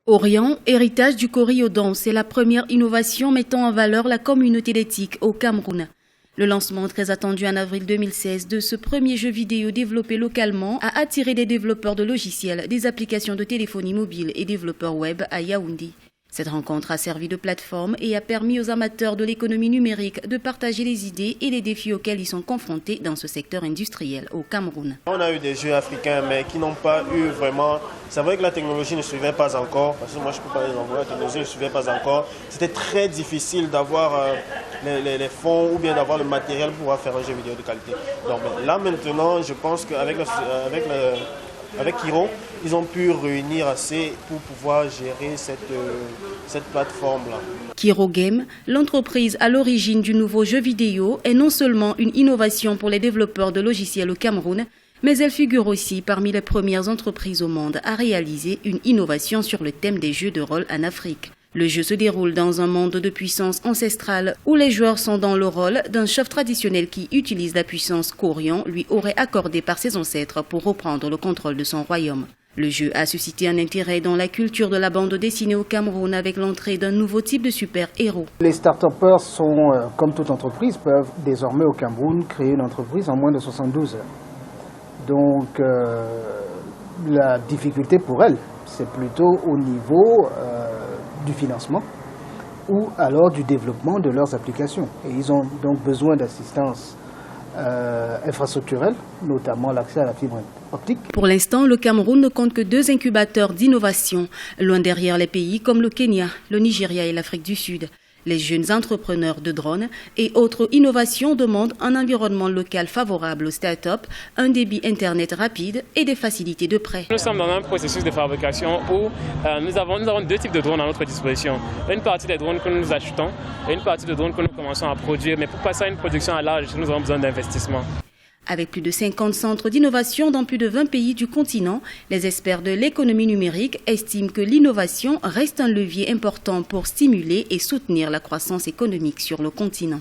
Orient, héritage du Coriodan, c'est la première innovation mettant en valeur la communauté d'éthique au Cameroun. Le lancement très attendu en avril 2016 de ce premier jeu vidéo développé localement a attiré des développeurs de logiciels, des applications de téléphonie mobile et développeurs web à Yaoundé. Cette rencontre a servi de plateforme et a permis aux amateurs de l'économie numérique de partager les idées et les défis auxquels ils sont confrontés dans ce secteur industriel au Cameroun. On a eu des jeux africains mais qui n'ont pas eu vraiment... C'est vrai que la technologie ne suivait pas encore, parce que moi je peux pas les envoyer, la technologie ne suivait pas encore. C'était très difficile d'avoir les fonds ou bien d'avoir le matériel pour pouvoir faire un jeu vidéo de qualité. Donc là maintenant, je pense qu'avec Kiro, ils ont pu réunir assez pour pouvoir gérer cette plateforme-là. Kiro Game, l'entreprise à l'origine du nouveau jeu vidéo, est non seulement une innovation pour les développeurs de logiciels au Cameroun, mais elle figure aussi parmi les premières entreprises au monde à réaliser une innovation sur le thème des jeux de rôle en Afrique. Le jeu se déroule dans un monde de puissance ancestrale où les joueurs sont dans le rôle d'un chef traditionnel qui utilise la puissance qu'Orion lui aurait accordée par ses ancêtres pour reprendre le contrôle de son royaume. Le jeu a suscité un intérêt dans la culture de la bande dessinée au Cameroun avec l'entrée d'un nouveau type de super-héros. Les start-upers sont, comme toute entreprise, peuvent désormais au Cameroun créer une entreprise en moins de 72 heures. Donc la difficulté pour elles, c'est plutôt au niveau du financement ou alors du développement de leurs applications. Et ils ont donc besoin d'assistance infrastructurelle, notamment l'accès à la fibre optique. Pour l'instant, le Cameroun ne compte que 2 incubateurs d'innovation, loin derrière les pays comme le Kenya, le Nigeria et l'Afrique du Sud. Les jeunes entrepreneurs de drones et autres innovations demandent un environnement local favorable aux start-up, un débit Internet rapide et des facilités de prêt. Nous sommes dans un processus de fabrication où nous avons 2 types de drones à notre disposition. Une partie des drones que nous achetons et une partie des drones que nous commençons à produire. Mais pour passer à une production à large, nous avons besoin d'investissement. Avec plus de 50 centres d'innovation dans plus de 20 pays du continent, les experts de l'économie numérique estiment que l'innovation reste un levier important pour stimuler et soutenir la croissance économique sur le continent.